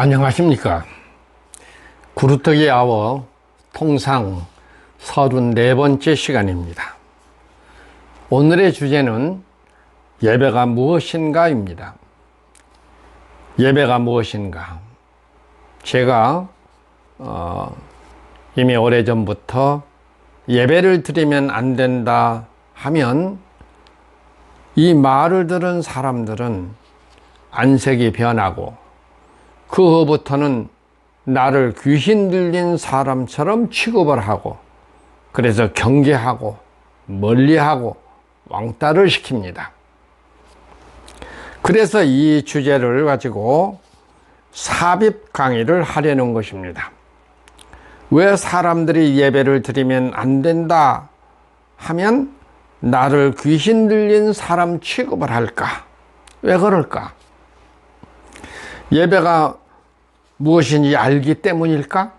안녕하십니까. 구루터기 아워 통상 34번째 시간입니다. 오늘의 주제는 예배가 무엇인가 입니다. 예배가 무엇인가. 제가 이미 오래전부터 예배를 드리면 안 된다 하면 이 말을 들은 사람들은 안색이 변하고 그 후부터는 나를 귀신 들린 사람처럼 취급을 하고, 그래서 경계하고 멀리하고 왕따를 시킵니다. 그래서 이 주제를 가지고 삽입 강의를 하려는 것입니다. 왜 사람들이 예배를 드리면 안 된다 하면 나를 귀신 들린 사람 취급을 할까? 왜 그럴까? 예배가 무엇인지 알기 때문일까?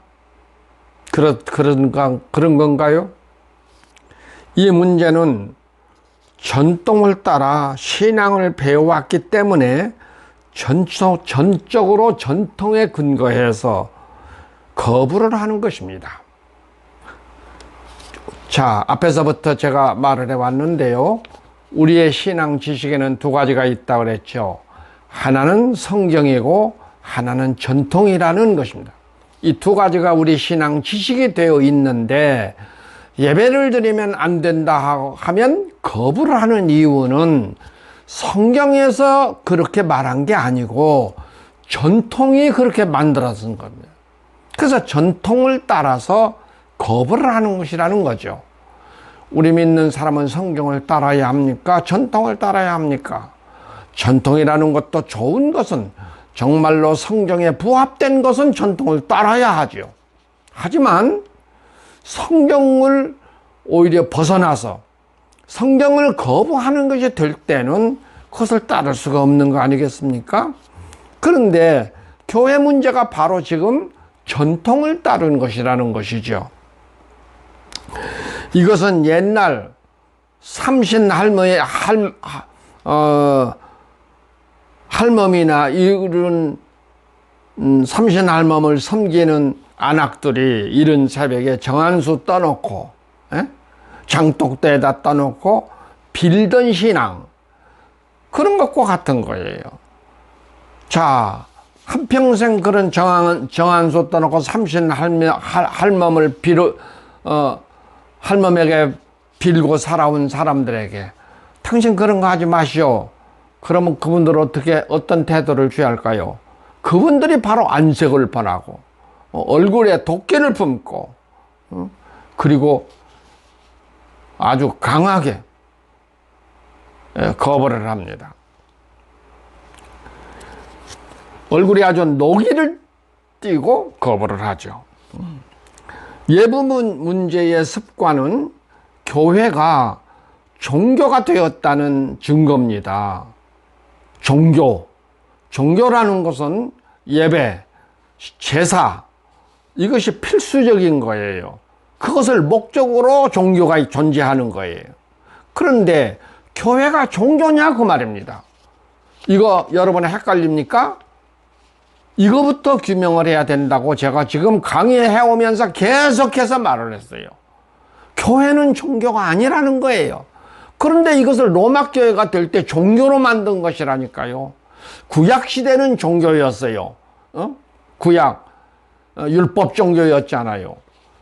그런 건가요? 이 문제는 전통을 따라 신앙을 배워왔기 때문에 전적으로 전통에 근거해서 거부를 하는 것입니다. 자, 앞에서부터 제가 말을 해왔는데요. 우리의 신앙 지식에는 두 가지가 있다고 그랬죠. 하나는 성경이고 하나는 전통이라는 것입니다. 이 두 가지가 우리 신앙 지식이 되어 있는데 예배를 드리면 안 된다 하면 거부를 하는 이유는 성경에서 그렇게 말한 게 아니고 전통이 그렇게 만들어진 겁니다. 그래서 전통을 따라서 거부를 하는 것이라는 거죠. 우리 믿는 사람은 성경을 따라야 합니까? 전통을 따라야 합니까? 전통이라는 것도 좋은 것은, 정말로 성경에 부합된 것은 전통을 따라야 하죠. 하지만 성경을 오히려 벗어나서 성경을 거부하는 것이 될 때는 그것을 따를 수가 없는 거 아니겠습니까? 그런데 교회 문제가 바로 지금 전통을 따르는 것이라는 것이죠. 이것은 옛날 삼신 할멈이나 이런 삼신 할멈을 섬기는 안악들이 이른 새벽에 정한수 떠놓고 장독대에다 떠놓고 빌던 신앙, 그런 것과 같은 거예요. 자, 한평생 그런 정한수 떠놓고 삼신 할멈을 할멈에게 빌고 살아온 사람들에게 당신 그런 거 하지 마시오. 그러면 그분들 어떤 태도를 취할까요? 그분들이 바로 안색을 변하고 얼굴에 도끼를 품고 그리고 아주 강하게 거부를 합니다. 얼굴이 아주 노기를 띠고 거부를 하죠. 예부 문제의 습관은 교회가 종교가 되었다는 증거입니다. 종교라는 것은 예배, 제사, 이것이 필수적인 거예요. 그것을 목적으로 종교가 존재하는 거예요. 그런데 교회가 종교냐 그 말입니다. 이거 여러분 헷갈립니까? 이거부터 규명을 해야 된다고 제가 지금 강의해 오면서 계속해서 말을 했어요. 교회는 종교가 아니라는 거예요. 그런데 이것을 로마 교회가 될 때 종교로 만든 것이라니까요. 구약 시대는 종교였어요. 구약 율법 종교였잖아요.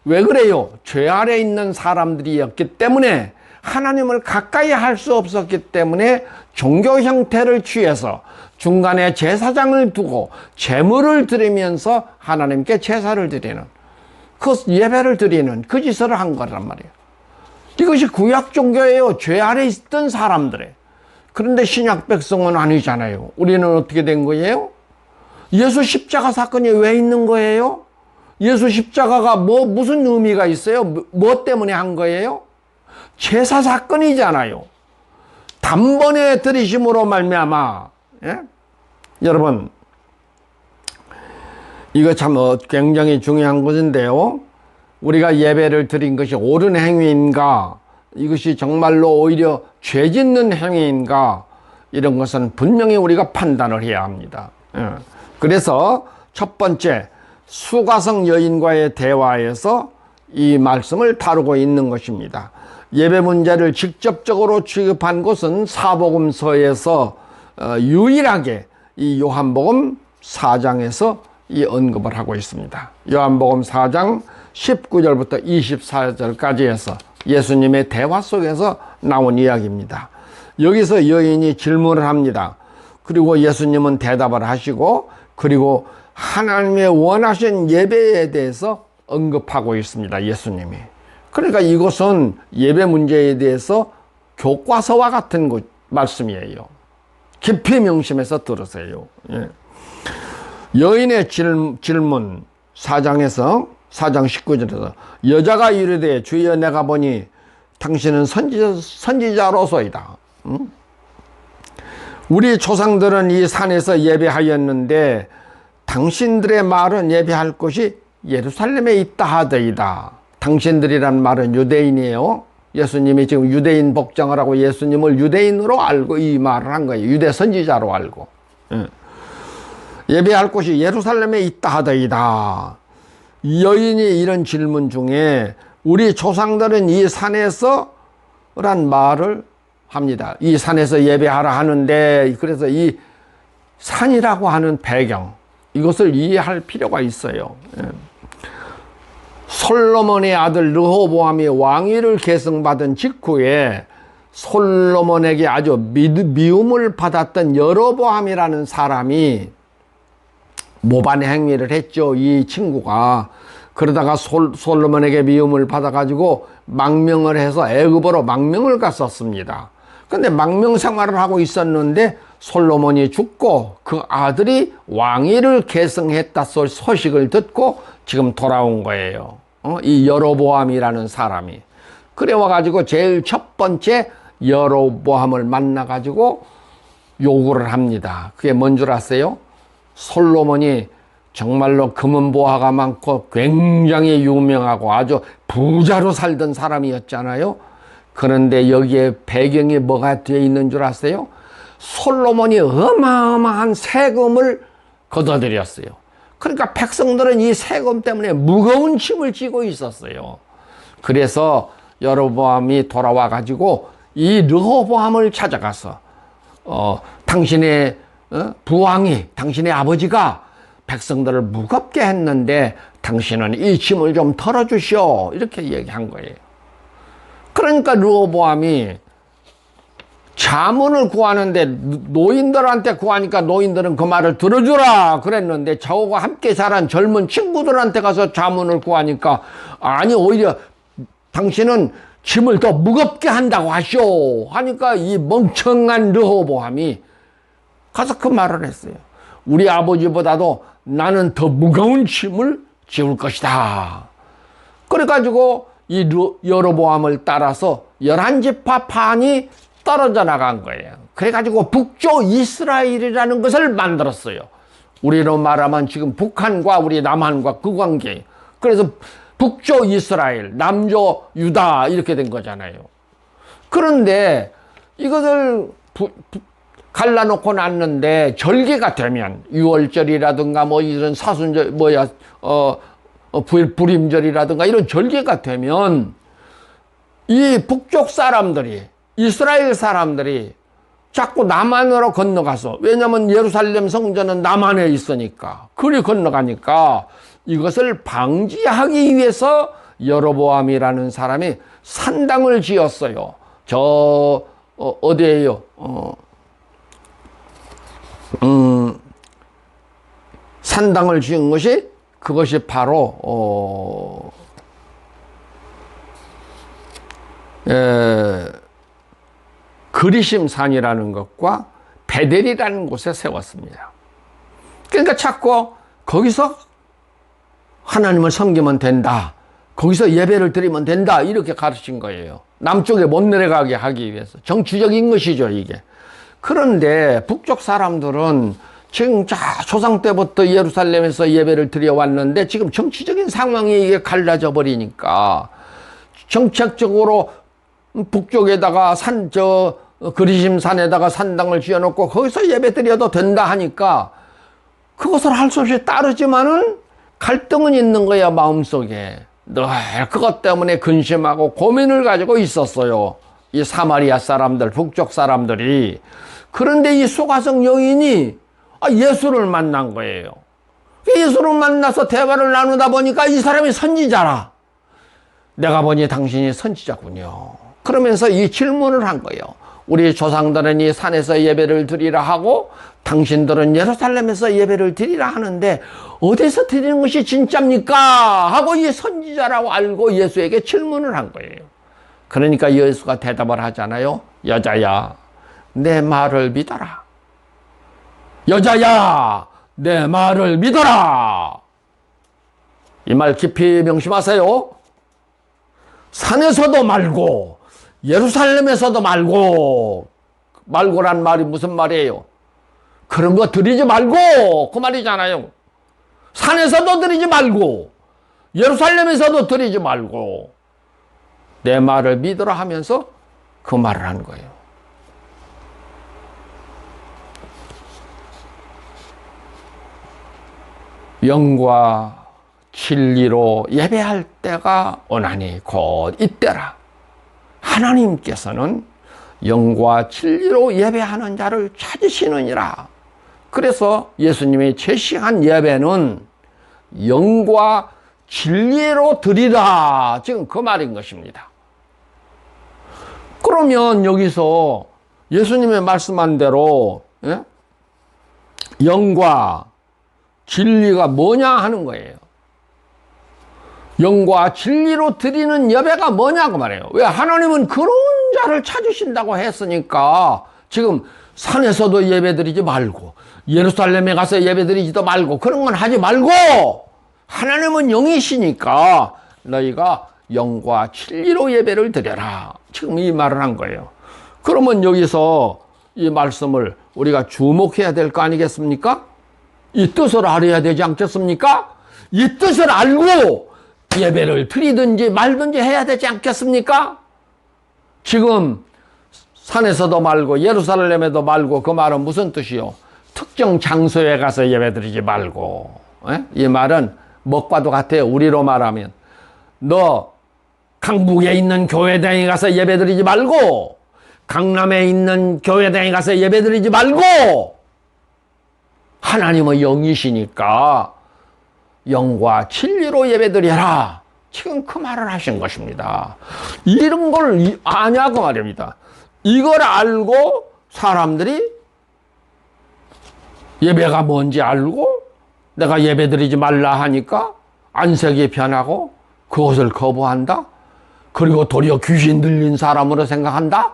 왜 그래요? 죄 아래 있는 사람들이었기 때문에 하나님을 가까이 할 수 없었기 때문에 종교 형태를 취해서 중간에 제사장을 두고 제물을 드리면서 하나님께 제사를 드리는, 그 예배를 드리는 그 짓을 한 거란 말이에요. 이것이 구약 종교예요. 죄 아래 있던 사람들의. 그런데 신약 백성은 아니잖아요. 우리는 어떻게 된 거예요? 예수 십자가 사건이 왜 있는 거예요? 예수 십자가가 무슨 의미가 있어요? 뭐 때문에 한 거예요? 제사 사건이잖아요. 단번에 들이심으로 말미암아. 여러분, 이거 참 굉장히 중요한 것인데요. 우리가 예배를 드린 것이 옳은 행위인가, 이것이 정말로 오히려 죄 짓는 행위인가, 이런 것은 분명히 우리가 판단을 해야 합니다. 그래서 첫 번째, 수가성 여인과의 대화에서 이 말씀을 다루고 있는 것입니다. 예배 문제를 직접적으로 취급한 곳은 사복음서에서 유일하게 이 요한복음 4장에서 이 언급을 하고 있습니다. 요한복음 4장 19절부터 24절까지 해서 예수님의 대화 속에서 나온 이야기입니다. 여기서 여인이 질문을 합니다. 그리고 예수님은 대답을 하시고, 그리고 하나님의 원하신 예배에 대해서 언급하고 있습니다. 예수님이. 그러니까 이것은 예배 문제에 대해서 교과서와 같은 말씀이에요. 깊이 명심해서 들으세요. 예. 여인의 질문 4장 19절에서 여자가 이르되 주여 내가 보니 당신은 선지자로소이다. 우리 조상들은 이 산에서 예배하였는데 당신들의 말은 예배할 곳이 예루살렘에 있다 하더이다. 당신들이란 말은 유대인이에요. 예수님이 지금 유대인 복장을 하고 예수님을 유대인으로 알고 이 말을 한 거예요. 유대 선지자로 알고. 예배할 곳이 예루살렘에 있다 하더이다. 여인이 이런 질문 중에 우리 조상들은 이 산에서 란 말을 합니다. 이 산에서 예배하라 하는데, 그래서 이 산이라고 하는 배경, 이것을 이해할 필요가 있어요. 솔로몬의 아들 르호보암이 왕위를 계승받은 직후에 솔로몬에게 아주 미움을 받았던 여로보암이라는 사람이 모반의 행위를 했죠. 이 친구가. 그러다가 솔로몬에게 미움을 받아가지고 망명을 해서 애굽으로 망명을 갔었습니다. 근데 망명 생활을 하고 있었는데 솔로몬이 죽고 그 아들이 왕위를 계승했다 소식을 듣고 지금 돌아온 거예요. 이 여로보암이라는 사람이. 그래 와가지고 제일 첫 번째 여로보암을 만나가지고 요구를 합니다. 그게 뭔 줄 아세요? 솔로몬이 정말로 금은보화가 많고 굉장히 유명하고 아주 부자로 살던 사람이었잖아요. 그런데 여기에 배경이 뭐가 되어 있는 줄 아세요? 솔로몬이 어마어마한 세금을 걷어들였어요. 그러니까 백성들은 이 세금 때문에 무거운 짐을 지고 있었어요. 그래서 여로보암이 돌아와 가지고 이 르호보암을 찾아가서 당신의 부왕이, 당신의 아버지가 백성들을 무겁게 했는데 당신은 이 짐을 좀 털어주시오, 이렇게 얘기한 거예요. 그러니까 르호보암이 자문을 구하는데 노인들한테 구하니까 노인들은 그 말을 들어주라 그랬는데 저하고 함께 자란 젊은 친구들한테 가서 자문을 구하니까 아니 오히려 당신은 짐을 더 무겁게 한다고 하시오 하니까 이 멍청한 르호보암이 가서 그 말을 했어요. 우리 아버지보다도 나는 더 무거운 짐을 지울 것이다. 그래가지고 이 여로보암을 따라서 11지파 판이 떨어져 나간 거예요. 그래가지고 북조 이스라엘이라는 것을 만들었어요. 우리로 말하면 지금 북한과 우리 남한과 그 관계. 그래서 북조 이스라엘, 남조 유다 이렇게 된 거잖아요. 그런데 이것을 갈라놓고 놨는데 절기가 되면 6월절이라든가 뭐 이런 사순절 불임절이라든가 이런 절기가 되면 이 북쪽 사람들이 이스라엘 사람들이 자꾸 남한으로 건너가서, 왜냐하면 예루살렘 성전은 남한에 있으니까, 그리 건너가니까 이것을 방지하기 위해서 여로보암이라는 사람이 산당을 지었어요. 어디에요? 산당을 지은 것이 그것이 바로 그리심산이라는 것과 베델이라는 곳에 세웠습니다. 그러니까 자꾸 거기서 하나님을 섬기면 된다, 거기서 예배를 드리면 된다, 이렇게 가르친 거예요. 남쪽에 못 내려가게 하기 위해서. 정치적인 것이죠, 이게. 그런데 북쪽 사람들은 지금 조상 때부터 예루살렘에서 예배를 드려왔는데 지금 정치적인 상황이 이게 갈라져 버리니까 정책적으로 북쪽에다가 그리심산에다가 산당을 지어놓고 거기서 예배 드려도 된다 하니까 그것을 할 수 없이 따르지만은 갈등은 있는 거야, 마음속에. 늘 그것 때문에 근심하고 고민을 가지고 있었어요. 이 사마리아 사람들, 북쪽 사람들이. 그런데 이 소가성 여인이 예수를 만난 거예요. 예수를 만나서 대화를 나누다 보니까 이 사람이 선지자라. 내가 보니 당신이 선지자군요. 그러면서 이 질문을 한 거예요. 우리 조상들은 이 산에서 예배를 드리라 하고 당신들은 예루살렘에서 예배를 드리라 하는데 어디서 드리는 것이 진짜입니까? 하고 이 선지자라고 알고 예수에게 질문을 한 거예요. 그러니까 예수가 대답을 하잖아요. 여자야, 내 말을 믿어라. 여자야, 내 말을 믿어라. 이 말 깊이 명심하세요. 산에서도 말고 예루살렘에서도 말고란 말이 무슨 말이에요? 그런 거 드리지 말고 그 말이잖아요. 산에서도 드리지 말고 예루살렘에서도 드리지 말고 내 말을 믿으라 하면서 그 말을 한 거예요. 영과 진리로 예배할 때가 오나니 곧 이때라. 하나님께서는 영과 진리로 예배하는 자를 찾으시느니라. 그래서 예수님이 제시한 예배는 영과 진리로 드리라. 지금 그 말인 것입니다. 그러면 여기서 예수님의 말씀한 대로 영과 진리가 뭐냐 하는 거예요. 영과 진리로 드리는 예배가 뭐냐고 말해요. 왜? 하나님은 그런 자를 찾으신다고 했으니까 지금 산에서도 예배 드리지 말고 예루살렘에 가서 예배 드리지도 말고 그런 건 하지 말고 하나님은 영이시니까 너희가 영과 진리로 예배를 드려라. 지금 이 말을 한 거예요. 그러면 여기서 이 말씀을 우리가 주목해야 될 거 아니겠습니까? 이 뜻을 알아야 되지 않겠습니까? 이 뜻을 알고 예배를 드리든지 말든지 해야 되지 않겠습니까? 지금 산에서도 말고 예루살렘에도 말고 그 말은 무슨 뜻이요? 특정 장소에 가서 예배 드리지 말고. 이 말은 뭐과도 같아요. 우리로 말하면 너 강북에 있는 교회당에 가서 예배 드리지 말고 강남에 있는 교회당에 가서 예배 드리지 말고 하나님은 영이시니까 영과 진리로 예배드려라. 지금 그 말을 하신 것입니다. 이런 걸 아냐고 말입니다. 이걸 알고 사람들이 예배가 뭔지 알고 내가 예배드리지 말라 하니까 안색이 변하고 그것을 거부한다. 그리고 도리어 귀신 들린 사람으로 생각한다.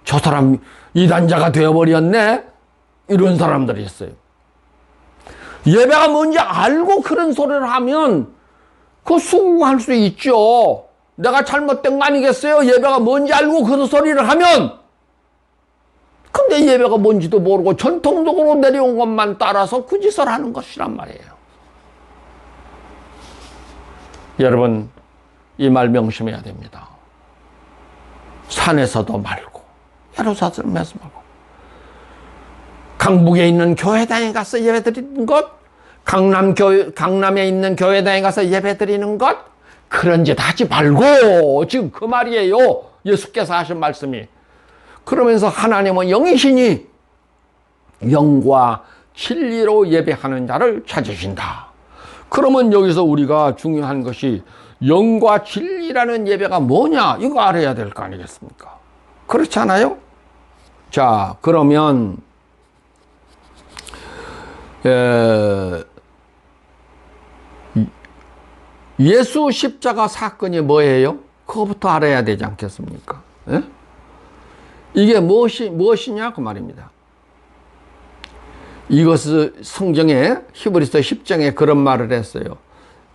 저 사람 이단자가 되어버렸네. 이런 사람들이 있어요. 예배가 뭔지 알고 그런 소리를 하면 그거 수긍할 수 있죠. 내가 잘못된 거 아니겠어요? 예배가 뭔지 알고 그런 소리를 하면. 근데 예배가 뭔지도 모르고 전통적으로 내려온 것만 따라서 그 짓을 하는 것이란 말이에요. 여러분, 이 말 명심해야 됩니다. 산에서도 말고 예루살렘에서 말고 강북에 있는 교회당에 가서 예배 드리는 것, 강남에 있는 교회당에 가서 예배 드리는 것, 그런 짓 하지 말고, 지금 그 말이에요. 예수께서 하신 말씀이. 그러면서 하나님은 영이시니 영과 진리로 예배하는 자를 찾으신다. 그러면 여기서 우리가 중요한 것이 영과 진리라는 예배가 뭐냐, 이거 알아야 될 거 아니겠습니까? 그렇지 않아요? 자, 그러면 예수 십자가 사건이 뭐예요? 그거부터 알아야 되지 않겠습니까? 예? 이게 무엇이냐 그 말입니다. 이것을 성경에 히브리서 10장에 그런 말을 했어요.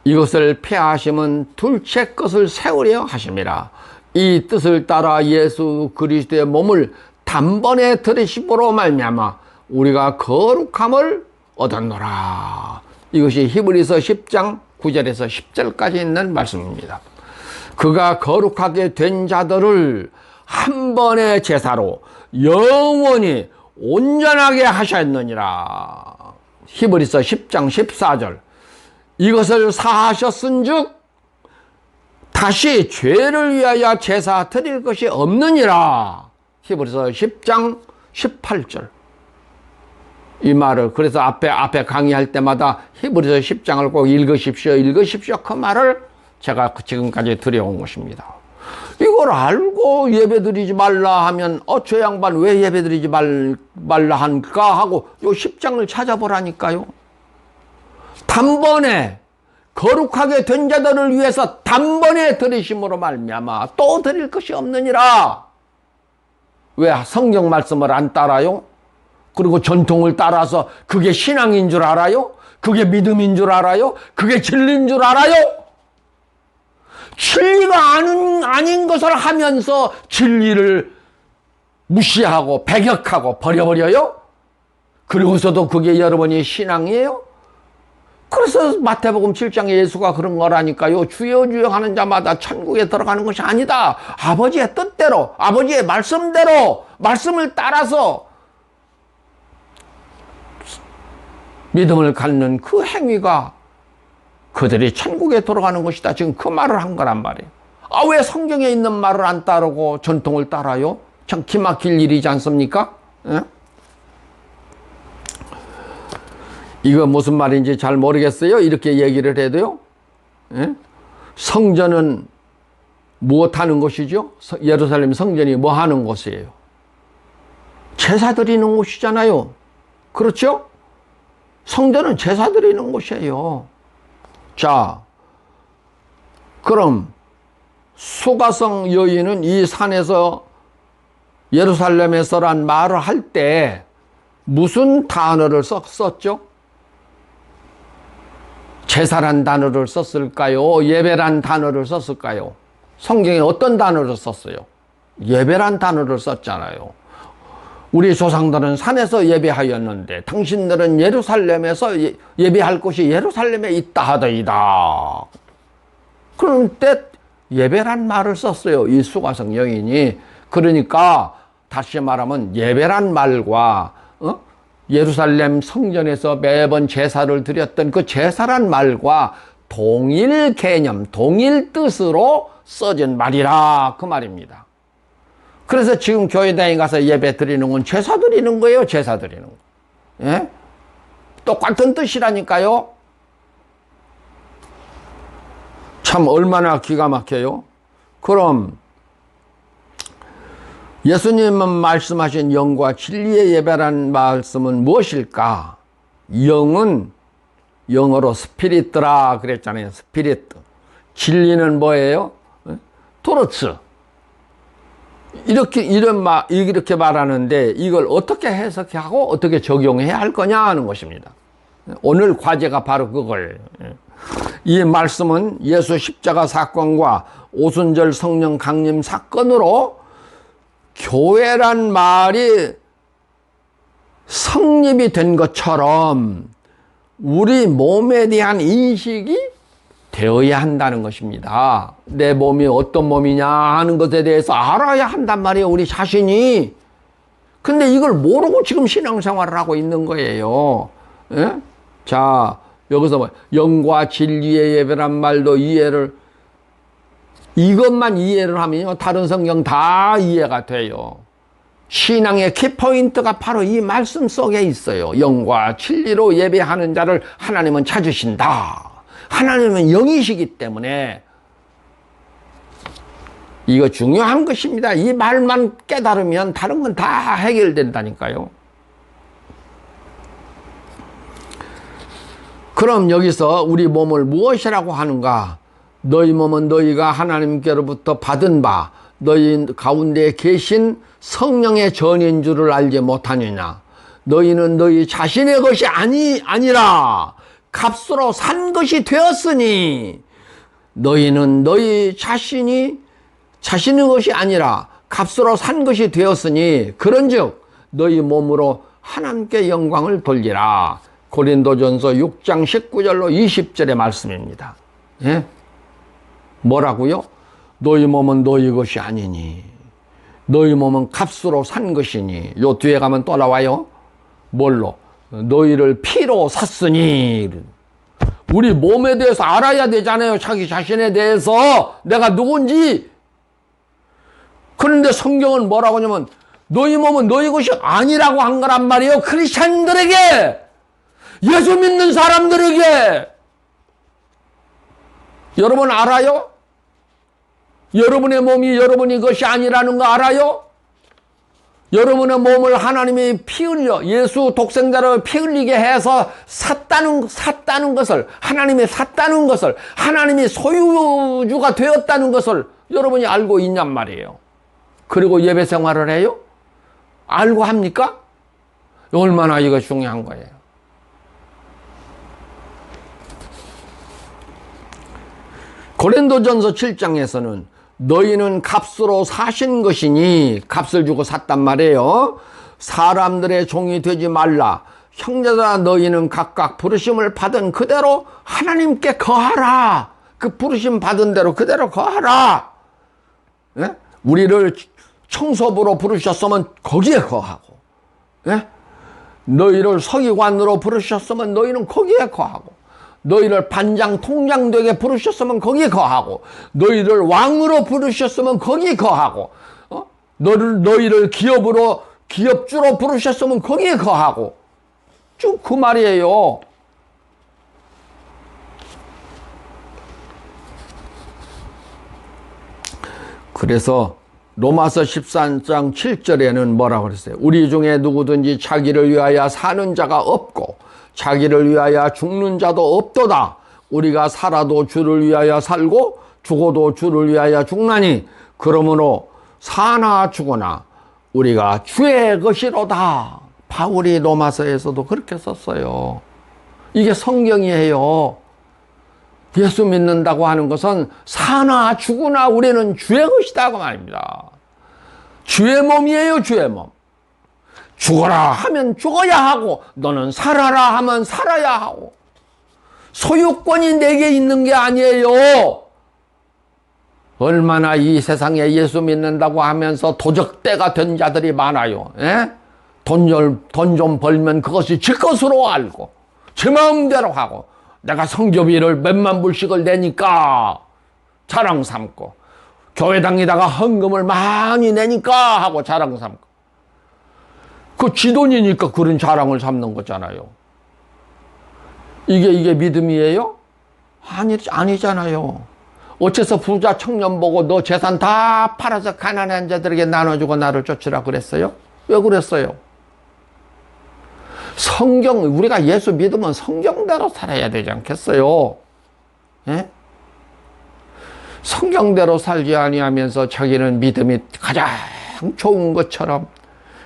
이것을 폐하심은 둘째 것을 세우려 하심이라. 이 뜻을 따라 예수 그리스도의 몸을 단번에 들으심으로 말미암아 우리가 거룩함을 얻었노라. 이것이 히브리서 10장 9절에서 10절까지 있는 말씀입니다. 그가 거룩하게 된 자들을 한 번의 제사로 영원히 온전하게 하셨느니라. 히브리서 10장 14절. 이것을 사하셨은즉 다시 죄를 위하여 제사 드릴 것이 없느니라. 히브리서 10장 18절. 이 말을 그래서 앞에 강의할 때마다 히브리서 10장을 꼭 읽으십시오. 그 말을 제가 지금까지 드려온 것입니다. 이걸 알고 예배드리지 말라 하면 저 양반 왜 예배드리지 말라 한가 하고 요 10장을 찾아보라니까요. 단번에 거룩하게 된 자들을 위해서 단번에 드리심으로 말미암아 또 드릴 것이 없느니라. 왜 성경 말씀을 안 따라요? 그리고 전통을 따라서 그게 신앙인 줄 알아요? 그게 믿음인 줄 알아요? 그게 진리인 줄 알아요? 진리가 아닌 것을 하면서 진리를 무시하고 배격하고 버려버려요? 그리고서도 그게 여러분이 신앙이에요? 그래서 마태복음 7장에 예수가 그런 거라니까요. 주여 주여 하는 자마다 천국에 들어가는 것이 아니다. 아버지의 뜻대로, 아버지의 말씀대로, 말씀을 따라서 믿음을 갖는 그 행위가 그들이 천국에 들어가는 것이다. 지금 그 말을 한 거란 말이에요. 왜 성경에 있는 말을 안 따르고 전통을 따라요? 참 기막힐 일이지 않습니까? 예? 이거 무슨 말인지 잘 모르겠어요. 이렇게 얘기를 해도요. 예? 성전은 무엇 하는 곳이죠? 예루살렘 성전이 뭐 하는 곳이에요? 제사 드리는 곳이잖아요. 그렇죠? 성전은 제사 드리는 곳이에요. 자, 그럼 수가성 여인은 이 산에서 예루살렘에서란 말을 할 때 무슨 단어를 썼죠? 제사란 단어를 썼을까요? 예배란 단어를 썼을까요? 성경에 어떤 단어를 썼어요? 예배란 단어를 썼잖아요. 우리 조상들은 산에서 예배하였는데 당신들은 예루살렘에서 예배할 곳이 예루살렘에 있다 하더이다. 그런데 예배란 말을 썼어요. 이 수가성 여인이. 그러니까 다시 말하면 예배란 말과 예루살렘 성전에서 매번 제사를 드렸던 그 제사란 말과 동일 개념, 동일 뜻으로 써진 말이라 그 말입니다. 그래서 지금 교회당에 가서 예배 드리는 건 제사 드리는 거예요. 제사 드리는 거. 예? 똑같은 뜻이라니까요. 참 얼마나 기가 막혀요. 그럼 예수님은 말씀하신 영과 진리의 예배라는 말씀은 무엇일까? 영은 영어로 스피리트라 그랬잖아요. 스피리트. 진리는 뭐예요? 토르츠. 이렇게 말하는데 이걸 어떻게 해석하고 어떻게 적용해야 할 거냐 하는 것입니다. 오늘 과제가 바로 그거예요. 이 말씀은 예수 십자가 사건과 오순절 성령 강림 사건으로 교회란 말이 성립이 된 것처럼 우리 몸에 대한 인식이 되어야 한다는 것입니다. 내 몸이 어떤 몸이냐 하는 것에 대해서 알아야 한단 말이에요. 우리 자신이. 근데 이걸 모르고 지금 신앙생활을 하고 있는 거예요. 예? 자, 여기서 뭐 영과 진리의 예배란 말도 이것만 이해를 하면요, 다른 성경 다 이해가 돼요. 신앙의 키포인트가 바로 이 말씀 속에 있어요. 영과 진리로 예배하는 자를 하나님은 찾으신다. 하나님은 영이시기 때문에 이거 중요한 것입니다. 이 말만 깨달으면 다른 건 다 해결된다니까요. 그럼 여기서 우리 몸을 무엇이라고 하는가? 너희 몸은 너희가 하나님께로부터 받은 바 너희 가운데 계신 성령의 전인 줄을 알지 못하느냐? 너희는 너희 자신의 것이 아니라 값으로 산 것이 되었으니 너희는 너희 자신의 것이 아니라 값으로 산 것이 되었으니 그런즉 너희 몸으로 하나님께 영광을 돌리라. 고린도전서 6장 19절로 20절의 말씀입니다. 예? 뭐라고요? 너희 몸은 너희 것이 아니니 너희 몸은 값으로 산 것이니. 요 뒤에 가면 또 나와요. 뭘로? 너희를 피로 샀으니. 우리 몸에 대해서 알아야 되잖아요. 자기 자신에 대해서 내가 누군지. 그런데 성경은 뭐라고 하냐면 너희 몸은 너희 것이 아니라고 한 거란 말이에요. 크리스찬들에게, 예수 믿는 사람들에게. 여러분 알아요? 여러분의 몸이 여러분이 것이 아니라는 거 알아요? 여러분의 몸을 하나님이 피 흘려, 예수 독생자를 피 흘리게 해서 샀다는 것을, 하나님이 샀다는 것을, 하나님이 소유주가 되었다는 것을 여러분이 알고 있냔 말이에요. 그리고 예배 생활을 해요? 알고 합니까? 얼마나 이거 중요한 거예요. 고린도전서 7장에서는 너희는 값으로 사신 것이니, 값을 주고 샀단 말이에요. 사람들의 종이 되지 말라. 형제들아 너희는 각각 부르심을 받은 그대로 하나님께 거하라. 그 부르심 받은 대로 그대로 거하라. 예? 우리를 청소부로 부르셨으면 거기에 거하고, 예? 너희를 서기관으로 부르셨으면 너희는 거기에 거하고, 너희를 반장 통장 되게 부르셨으면 거기에 거하고, 너희를 왕으로 부르셨으면 거기에 거하고, 너희를 기업주로 부르셨으면 거기에 거하고, 쭉 그 말이에요. 그래서 로마서 14장 7절에는 뭐라고 그랬어요? 우리 중에 누구든지 자기를 위하여 사는 자가 없고 자기를 위하여 죽는 자도 없도다. 우리가 살아도 주를 위하여 살고 죽어도 주를 위하여 죽나니 그러므로 사나 죽으나 우리가 주의 것이로다. 바울이 로마서에서도 그렇게 썼어요. 이게 성경이에요. 예수 믿는다고 하는 것은 사나 죽으나 우리는 주의 것이다 그 말입니다. 주의 몸이에요. 주의 몸. 죽어라 하면 죽어야 하고 너는 살아라 하면 살아야 하고, 소유권이 내게 있는 게 아니에요. 얼마나 이 세상에 예수 믿는다고 하면서 도적대가 된 자들이 많아요. 예? 돈 좀 벌면 그것이 제 것으로 알고 제 마음대로 하고, 내가 성교비를 몇만 불씩을 내니까 자랑 삼고, 교회 다니다가 헌금을 많이 내니까 하고 자랑 삼고, 그 지돈이니까 그런 자랑을 삼는 거잖아요. 이게 믿음이에요? 아니잖아요. 어째서 부자 청년 보고 너 재산 다 팔아서 가난한 자들에게 나눠주고 나를 쫓으라 그랬어요? 왜 그랬어요? 우리가 예수 믿으면 성경대로 살아야 되지 않겠어요? 예? 성경대로 살지 아니하면서 자기는 믿음이 가장 좋은 것처럼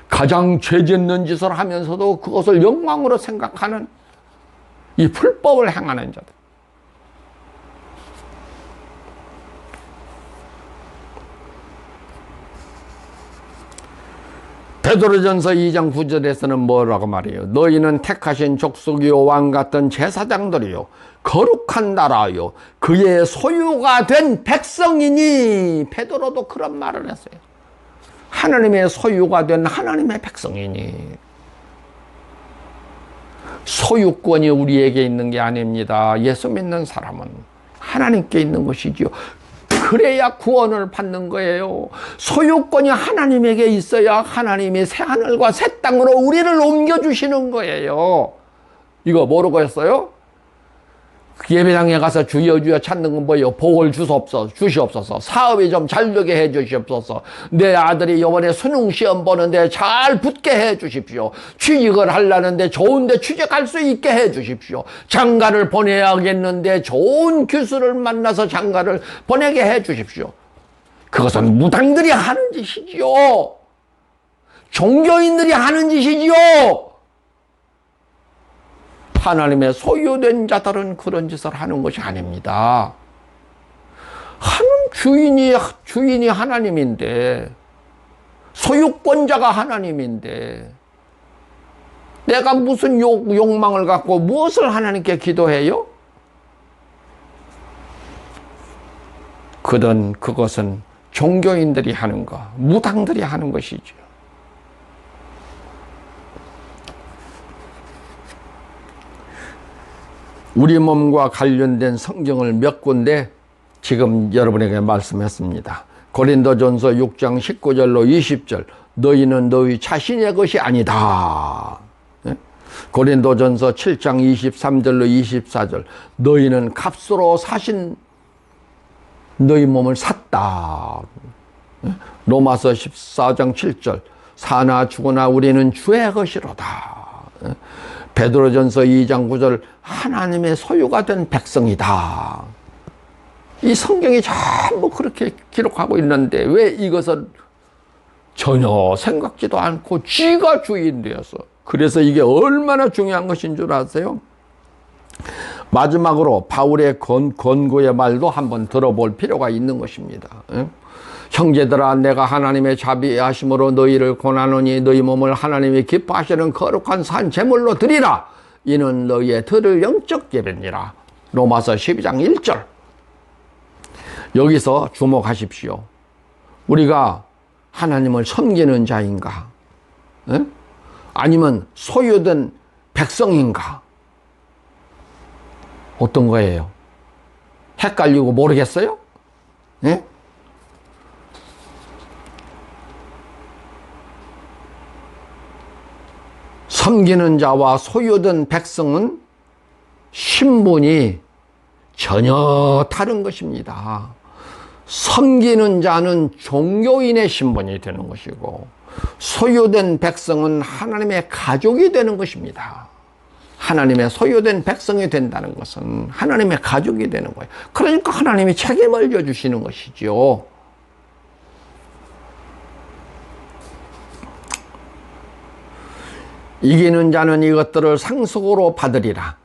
가장 죄 짓는 짓을 하면서도 그것을 영광으로 생각하는 이 불법을 행하는 자들. 베드로전서 2장 9절에서는 뭐라고 말해요? 너희는 택하신 족속이요 왕 같은 제사장들이요 거룩한 나라요 그의 소유가 된 백성이니. 베드로도 그런 말을 했어요. 하나님의 소유가 된 하나님의 백성이니. 소유권이 우리에게 있는 게 아닙니다. 예수 믿는 사람은 하나님께 있는 것이지요. 그래야 구원을 받는 거예요. 소유권이 하나님에게 있어야 하나님이 새하늘과 새 땅으로 우리를 옮겨주시는 거예요. 이거 모르고 했어요? 예배당에 가서 주여 주여 찾는 건 뭐예요? 복을 주시옵소서. 사업이 좀 잘 되게 해 주시옵소서. 내 아들이 이번에 수능시험 보는데 잘 붙게 해 주십시오. 취직을 하려는데 좋은데 취직할 수 있게 해 주십시오. 장가를 보내야겠는데 좋은 교수를 만나서 장가를 보내게 해 주십시오. 그것은 무당들이 하는 짓이지요. 종교인들이 하는 짓이지요. 하나님의 소유된 자들은 그런 짓을 하는 것이 아닙니다. 주인이 하나님인데, 소유권자가 하나님인데, 내가 무슨 욕망을 갖고 무엇을 하나님께 기도해요? 그것은 종교인들이 하는 거, 무당들이 하는 것이죠. 우리 몸과 관련된 성경을 몇 군데 지금 여러분에게 말씀했습니다. 고린도전서 6장 19절로 20절, 너희는 너희 자신의 것이 아니다. 고린도전서 7장 23절로 24절, 너희는 값으로 사신 너희 몸을 샀다. 로마서 14장 7절, 사나 죽으나 우리는 주의 것이로다. 베드로전서 2장 9절, 하나님의 소유가 된 백성이다. 이 성경이 전부 그렇게 기록하고 있는데 왜 이것을 전혀 생각지도 않고 지가 주인 되어서, 그래서 이게 얼마나 중요한 것인 줄 아세요? 마지막으로 바울의 권고의 말도 한번 들어볼 필요가 있는 것입니다. 형제들아, 내가 하나님의 자비하심으로 너희를 권하노니 너희 몸을 하나님이 기뻐하시는 거룩한 산 제물로 드리라. 이는 너희의 들을 영적 예배니라. 로마서 12장 1절. 여기서 주목하십시오. 우리가 하나님을 섬기는 자인가? 아니면 소유된 백성인가? 어떤 거예요? 헷갈리고 모르겠어요? 예? 섬기는 자와 소유된 백성은 신분이 전혀 다른 것입니다. 섬기는 자는 종교인의 신분이 되는 것이고, 소유된 백성은 하나님의 가족이 되는 것입니다. 하나님의 소유된 백성이 된다는 것은 하나님의 가족이 되는 거예요. 그러니까 하나님이 책임을 져주시는 것이죠. 이기는 자는 이것들을 상속으로 받으리라.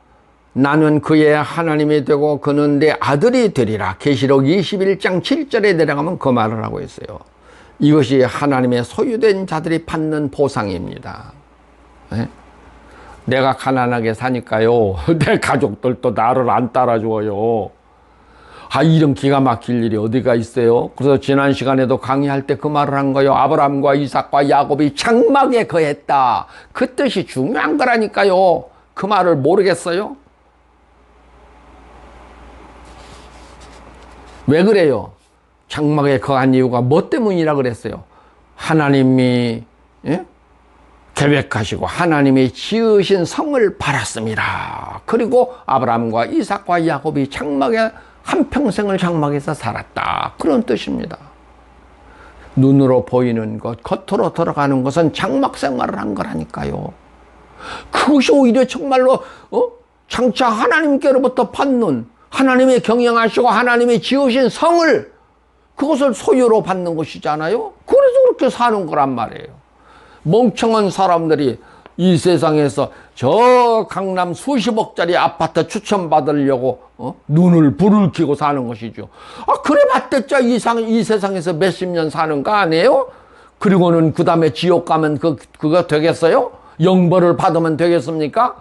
나는 그의 하나님이 되고 그는 내 아들이 되리라. 계시록 21장 7절에 내려가면 그 말을 하고 있어요. 이것이 하나님의 소유된 자들이 받는 보상입니다. 네? 내가 가난하게 사니까요, 내 가족들도 나를 안 따라줘요. 이런 기가 막힐 일이 어디가 있어요? 그래서 지난 시간에도 강의할 때 그 말을 한 거예요. 아브라함과 이삭과 야곱이 장막에 거했다. 그 뜻이 중요한 거라니까요. 그 말을 모르겠어요? 왜 그래요? 장막에 거한 이유가 뭐 때문이라 그랬어요? 하나님이 계획하시고 하나님이 지으신 성을 바랐습니다. 그리고 아브라함과 이삭과 야곱이 장막에 한평생을 장막에서 살았다. 그런 뜻입니다. 눈으로 보이는 것, 겉으로 들어가는 것은 장막 생활을 한 거라니까요. 그것이 오히려 정말로 장차 하나님께로부터 받는, 하나님이 경영하시고 하나님이 지으신 성을, 그것을 소유로 받는 것이잖아요. 그래서 그렇게 사는 거란 말이에요. 멍청한 사람들이 이 세상에서 저 강남 수십억짜리 아파트 추천받으려고 눈을 불을 켜고 사는 것이죠. 그래 봤댔자 이 세상에서 몇십 년 사는 거 아니에요? 그리고는 그 다음에 지옥 가면 그거 되겠어요? 영벌을 받으면 되겠습니까?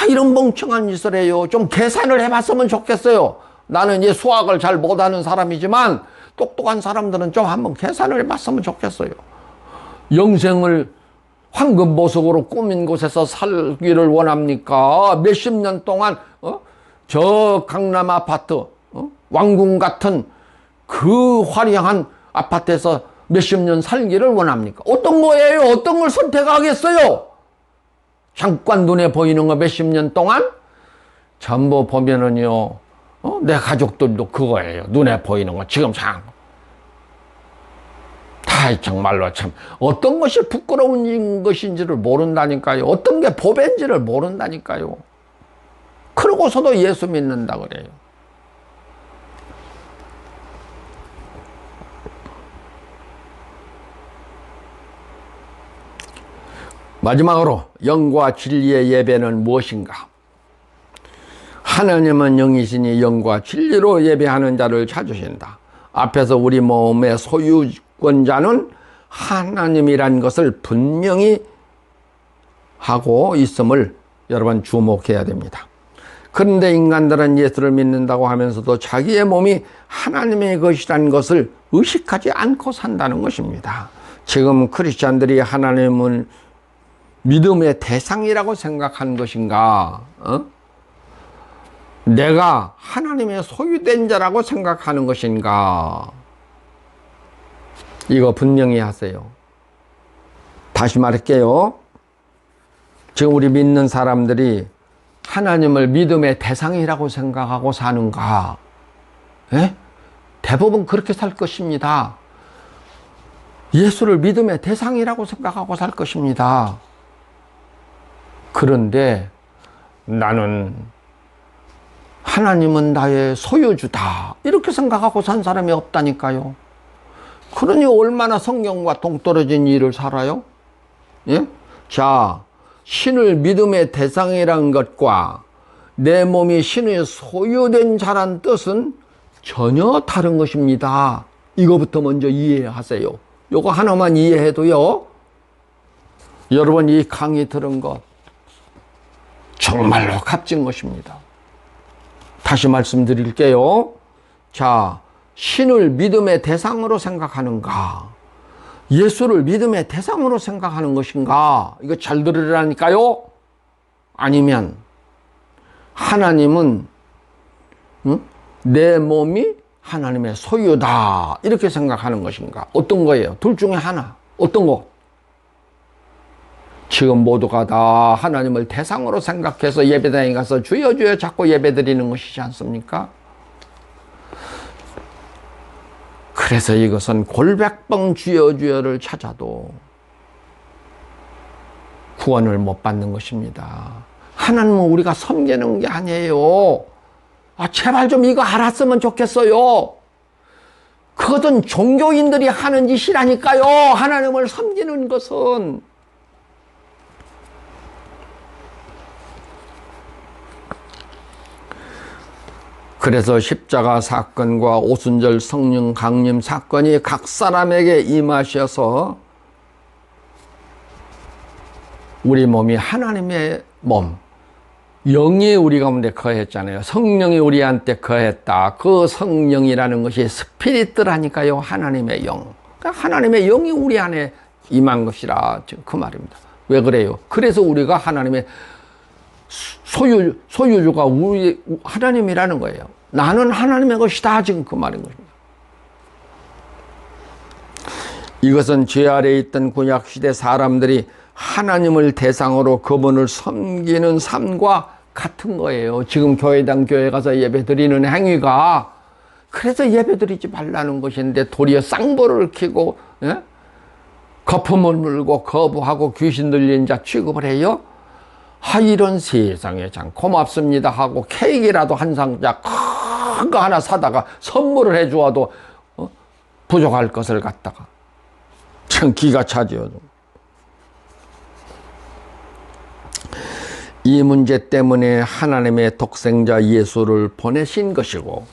이런 멍청한 짓을 해요. 좀 계산을 해봤으면 좋겠어요. 나는 이제 수학을 잘 못하는 사람이지만 똑똑한 사람들은 좀 한번 계산을 해봤으면 좋겠어요. 영생을 황금보석으로 꾸민 곳에서 살기를 원합니까? 몇십 년 동안 저 강남 아파트 왕궁 같은 그 화려한 아파트에서 몇십 년 살기를 원합니까? 어떤 거예요? 어떤 걸 선택하겠어요? 잠깐 눈에 보이는 거 몇십 년 동안? 전부 보면은요, 내 가족들도 그거예요. 눈에 보이는 거 지금 정말로 참 어떤 것이 부끄러운 것인지를 모른다니까요. 어떤 게 보배인지를 모른다니까요. 그러고서도 예수 믿는다 그래요. 마지막으로 영과 진리의 예배는 무엇인가? 하나님은 영이시니 영과 진리로 예배하는 자를 찾으신다. 앞에서 우리 몸의 소유권자는 하나님이란 것을 분명히 하고 있음을 여러분 주목해야 됩니다. 그런데 인간들은 예수를 믿는다고 하면서도 자기의 몸이 하나님의 것이라는 것을 의식하지 않고 산다는 것입니다. 지금 크리스찬들이 하나님을 믿음의 대상이라고 생각한 것인가? 내가 하나님의 소유된 자라고 생각하는 것인가? 이거 분명히 하세요. 다시 말할게요. 지금 우리 믿는 사람들이 하나님을 믿음의 대상이라고 생각하고 사는가? 예? 대부분 그렇게 살 것입니다. 예수를 믿음의 대상이라고 생각하고 살 것입니다. 그런데 나는 하나님은 나의 소유주다 이렇게 생각하고 산 사람이 없다니까요. 그러니 얼마나 성경과 동떨어진 일을 살아요? 예? 자, 신을 믿음의 대상이라는 것과 내 몸이 신의 소유된 자란 뜻은 전혀 다른 것입니다. 이거부터 먼저 이해하세요. 요거 하나만 이해해도요, 여러분 이 강의 들은 것 정말로 값진 것입니다. 다시 말씀드릴게요. 자, 신을 믿음의 대상으로 생각하는가? 예수를 믿음의 대상으로 생각하는 것인가? 이거 잘 들으라니까요. 아니면 하나님은 내 몸이 하나님의 소유다 이렇게 생각하는 것인가? 어떤 거예요? 둘 중에 하나. 어떤 거? 지금 모두가 다 하나님을 대상으로 생각해서 예배당에 가서 주여 주여 자꾸 예배드리는 것이지 않습니까? 그래서 이것은 골백번 주여 주여를 찾아도 구원을 못 받는 것입니다. 하나님은 우리가 섬기는 게 아니에요. 아, 제발 좀 이거 알았으면 좋겠어요. 그것은 종교인들이 하는 짓이라니까요. 하나님을 섬기는 것은. 그래서 십자가 사건과 오순절 성령 강림 사건이 각 사람에게 임하셔서 우리 몸이 하나님의 몸, 영이 우리 가운데 거했잖아요. 성령이 우리한테 거했다. 그 성령이라는 것이 스피릿들하니까요. 하나님의 영. 그러니까 하나님의 영이 우리 안에 임한 것이라 그 말입니다. 왜 그래요? 그래서 우리가 하나님의 소유주가 우리 하나님이라는 거예요. 나는 하나님의 것이다. 지금 그 말인 것입니다. 이것은 죄 아래에 있던 구약시대 사람들이 하나님을 대상으로 그분을 섬기는 삶과 같은 거예요. 지금 교회당 교회 가서 예배 드리는 행위가 그래서 예배 드리지 말라는 것인데 도리어 쌍보를 켜고 예? 거품을 물고 거부하고 귀신 들린 자 취급을 해요. 아, 이런 세상에 참 고맙습니다 하고 케이크라도 한 상자 큰 거 하나 사다가 선물을 해주어도 부족할 것을 갖다가 참 기가 차지요. 이 문제 때문에 하나님의 독생자 예수를 보내신 것이고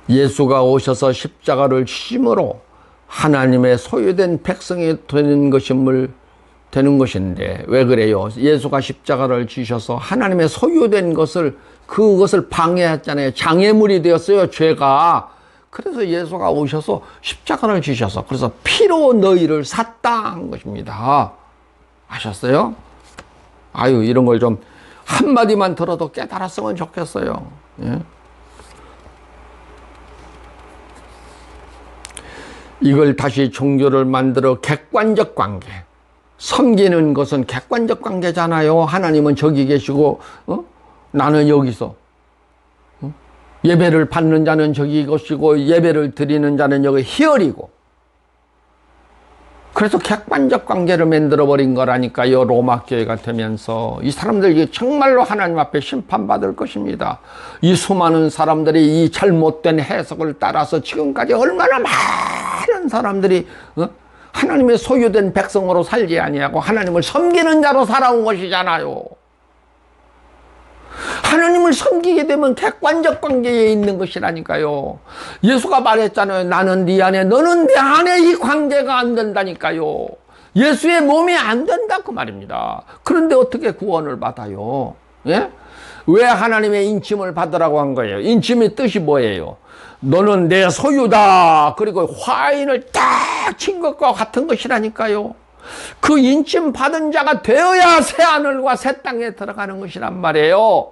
예수가 오셔서 십자가를 지심으로 하나님의 소유된 백성이 되는 것인데 왜 그래요? 예수가 십자가를 지셔서 하나님의 소유된 것을 그것을 방해했잖아요. 장애물이 되었어요. 죄가. 그래서 예수가 오셔서 십자가를 지셔서 그래서 피로 너희를 샀다 한 것입니다. 아셨어요? 아유, 이런 걸 좀 한마디만 들어도 깨달았으면 좋겠어요. 예? 이걸 다시 종교를 만들어 객관적 관계. 섬기는 것은 객관적 관계잖아요. 하나님은 저기 계시고 나는 여기서. 예배를 받는 자는 저기 것이고 예배를 드리는 자는 여기 희열이고. 그래서 객관적 관계를 만들어버린 거라니까요. 로마 교회가 되면서 이 사람들이 정말로 하나님 앞에 심판받을 것입니다. 이 수많은 사람들이 이 잘못된 해석을 따라서 지금까지 얼마나 많은 사람들이 하나님의 소유된 백성으로 살지 아니하고 하나님을 섬기는 자로 살아온 것이잖아요. 하나님을 섬기게 되면 객관적 관계에 있는 것이라니까요. 예수가 말했잖아요. 나는 네 안에 너는 내 안에 이 관계가 안 된다니까요. 예수의 몸이 안 된다 그 말입니다. 그런데 어떻게 구원을 받아요? 예? 왜 하나님의 인침을 받으라고 한 거예요? 인침의 뜻이 뭐예요? 너는 내 소유다. 그리고 화인을 딱 친 것과 같은 것이라니까요. 그 인침 받은 자가 되어야 새 하늘과 새 땅에 들어가는 것이란 말이에요.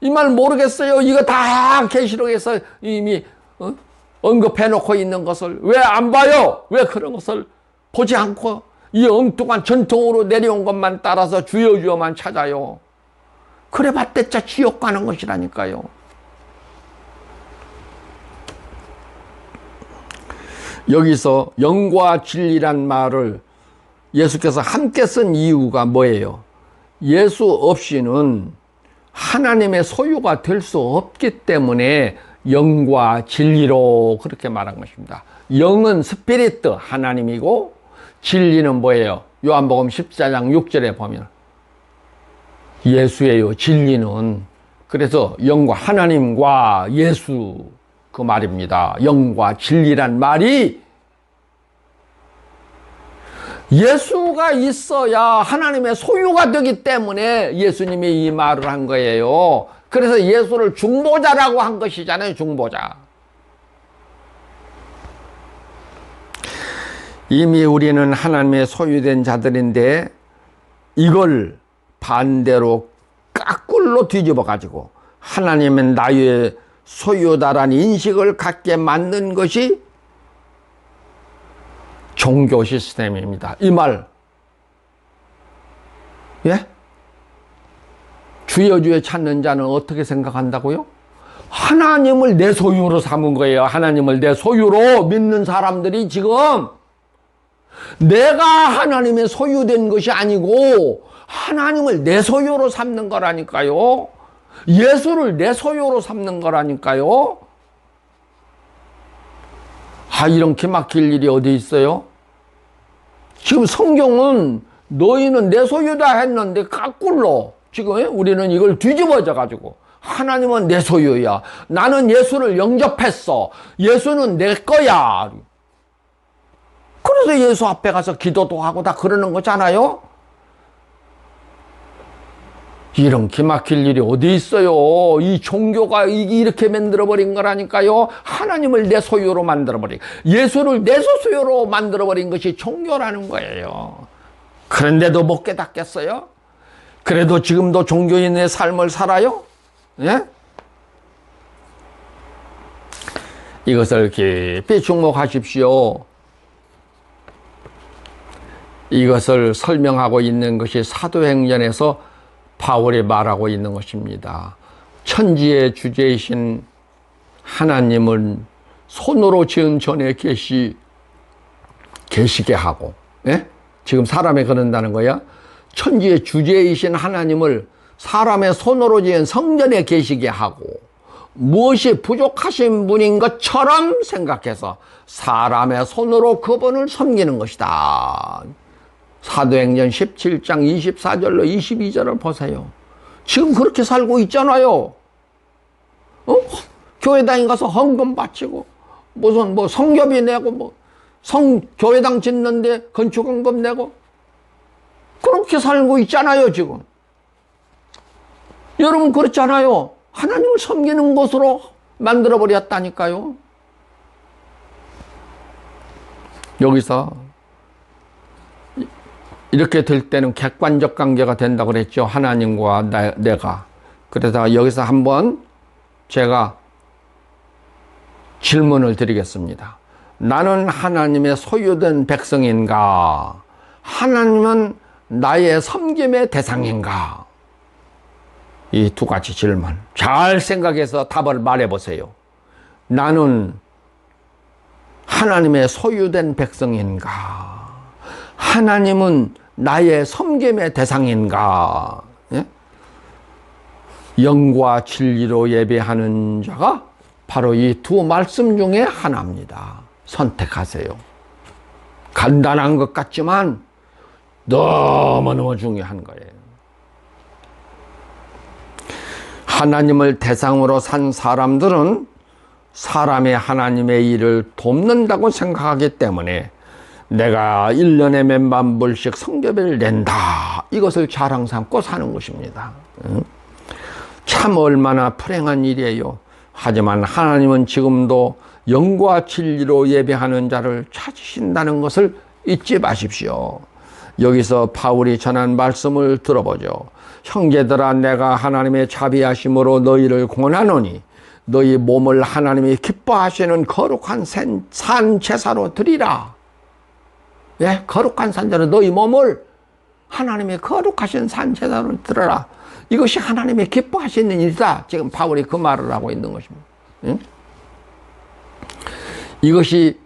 이 말 모르겠어요? 이거 다 계시록에서 이미 언급해 놓고 있는 것을 왜 안 봐요? 왜 그런 것을 보지 않고 이 엉뚱한 전통으로 내려온 것만 따라서 주여주여만 찾아요? 그래 봤댔자 지옥 가는 것이라니까요. 여기서 영과 진리란 말을 예수께서 함께 쓴 이유가 뭐예요? 예수 없이는 하나님의 소유가 될 수 없기 때문에 영과 진리로 그렇게 말한 것입니다. 영은 스피리트 하나님이고 진리는 뭐예요? 요한복음 14장 6절에 보면 예수예요. 진리는. 그래서 영과 하나님과 예수 그 말입니다. 영과 진리란 말이 예수가 있어야 하나님의 소유가 되기 때문에 예수님이 이 말을 한 거예요. 그래서 예수를 중보자라고 한 것이잖아요. 중보자. 이미 우리는 하나님의 소유된 자들인데 이걸 반대로 까꿀로 뒤집어 가지고 하나님은 나의 소유다라는 인식을 갖게 만든 것이 종교 시스템입니다. 이 말, 예? 주여 주여 찾는 자는 어떻게 생각한다고요? 하나님을 내 소유로 삼은 거예요. 하나님을 내 소유로 믿는 사람들이 지금 내가 하나님의 소유된 것이 아니고 하나님을 내 소유로 삼는 거라니까요. 예수를 내 소유로 삼는 거라니까요. 이런 기막힐 일이 어디 있어요? 지금 성경은 너희는 내 소유다 했는데 거꾸로 지금 우리는 이걸 뒤집어져 가지고 하나님은 내 소유야. 나는 예수를 영접했어. 예수는 내 거야. 그래서 예수 앞에 가서 기도도 하고 다 그러는 거잖아요. 이런 기막힐 일이 어디 있어요? 이 종교가 이렇게 만들어버린 거라니까요. 하나님을 내 소유로 만들어버린, 예수를 내 소유로 만들어버린 것이 종교라는 거예요. 그런데도 못 깨닫겠어요? 그래도 지금도 종교인의 삶을 살아요? 예? 이것을 깊이 주목하십시오. 이것을 설명하고 있는 것이 사도행전에서 바울이 말하고 있는 것입니다. 천지의 주제이신 하나님은 손으로 지은 전에 계시게 하고, 예? 지금 사람에 그런다는 거야. 천지의 주제이신 하나님을 사람의 손으로 지은 성전에 계시게 하고 무엇이 부족하신 분인 것처럼 생각해서 사람의 손으로 그분을 섬기는 것이다. 사도행전 17장 24절로 22절을 보세요. 지금 그렇게 살고 있잖아요. 교회당에 가서 헌금 바치고 무슨 성교비 내고 교회당 짓는데 건축헌금 내고 그렇게 살고 있잖아요. 지금 여러분 그렇잖아요. 하나님을 섬기는 것으로 만들어버렸다니까요. 여기서 이렇게 될 때는 객관적 관계가 된다고 그랬죠. 하나님과 내가. 그래서 여기서 한번 제가 질문을 드리겠습니다. 나는 하나님의 소유된 백성인가? 하나님은 나의 섬김의 대상인가? 이 두 가지 질문. 잘 생각해서 답을 말해 보세요. 나는 하나님의 소유된 백성인가? 하나님은 나의 섬김의 대상인가? 예? 영과 진리로 예배하는 자가 바로 이 두 말씀 중에 하나입니다. 선택하세요. 간단한 것 같지만 너무너무 중요한 거예요. 하나님을 대상으로 산 사람들은 사람의 하나님의 일을 돕는다고 생각하기 때문에 내가 1년에 몇만 불씩 성교비를 낸다. 이것을 자랑 삼고 사는 것입니다. 참 얼마나 불행한 일이에요. 하지만 하나님은 지금도 영과 진리로 예배하는 자를 찾으신다는 것을 잊지 마십시오. 여기서 바울이 전한 말씀을 들어보죠. 형제들아, 내가 하나님의 자비하심으로 너희를 권하노니 너희 몸을 하나님이 기뻐하시는 거룩한 산 제사로 드리라. 예? 거룩한 산제로 너희 몸을 하나님의 거룩하신 산 제사로 드려라. 이것이 하나님의 기뻐하시는 일이다. 지금 바울이 그 말을 하고 있는 것입니다. 예? 이것이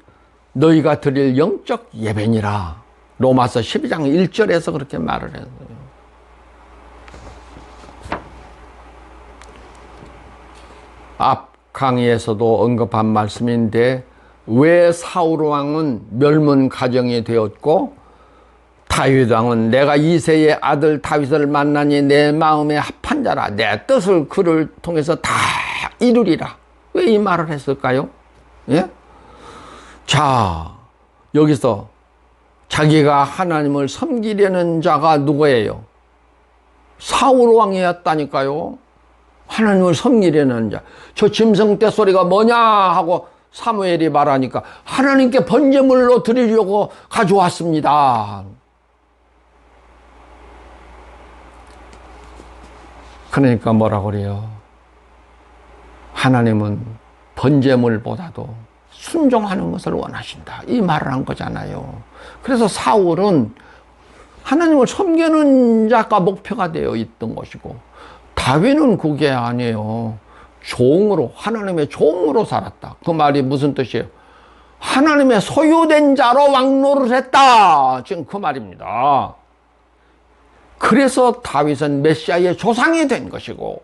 너희가 드릴 영적 예배니라. 로마서 12장 1절에서 그렇게 말을 했어요. 앞 강의에서도 언급한 말씀인데, 왜 사울 왕은 멸문 가정이 되었고 다윗 왕은 내가 이새의 아들 다윗을 만나니 내 마음에 합한 자라, 내 뜻을 그를 통해서 다 이루리라. 왜 이 말을 했을까요? 예? 자, 여기서 자기가 하나님을 섬기려는 자가 누구예요? 사울 왕이었다니까요. 하나님을 섬기려는 자. 저 짐승 떼소리가 뭐냐 하고 사무엘이 말하니까 하나님께 번제물로 드리려고 가져왔습니다. 그러니까 뭐라 그래요? 하나님은 번제물보다도 순종하는 것을 원하신다. 이 말을 한 거잖아요. 그래서 사울은 하나님을 섬기는 자가 목표가 되어 있던 것이고, 다윗은 그게 아니에요. 종으로, 하나님의 종으로 살았다. 그 말이 무슨 뜻이에요? 하나님의 소유된 자로 왕노를 했다. 지금 그 말입니다. 그래서 다윗은 메시아의 조상이 된 것이고,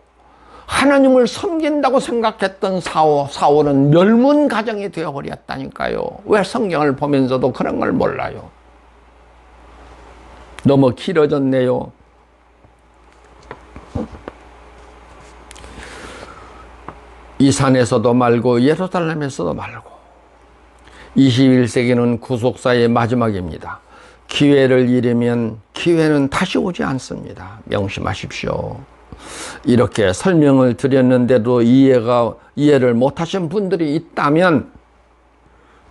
하나님을 섬긴다고 생각했던 사울은 멸문 가정이 되어버렸다니까요. 왜 성경을 보면서도 그런 걸 몰라요? 너무 길어졌네요. 이 산에서도 말고 예루살렘에서도 말고 21세기는 구속사의 마지막입니다. 기회를 잃으면 기회는 다시 오지 않습니다. 명심하십시오. 이렇게 설명을 드렸는데도 이해를 못하신 분들이 있다면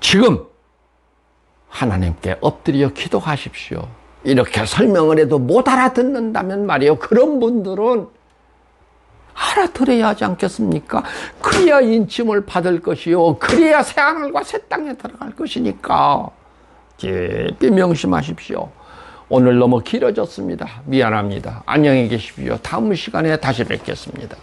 지금 하나님께 엎드려 기도하십시오. 이렇게 설명을 해도 못 알아듣는다면 말이에요. 그런 분들은 알아들어야 하지 않겠습니까? 그래야 인침을 받을 것이요, 그래야 새하늘과 새 땅에 들어갈 것이니까 깊이 명심하십시오. 오늘 너무 길어졌습니다. 미안합니다. 안녕히 계십시오. 다음 시간에 다시 뵙겠습니다.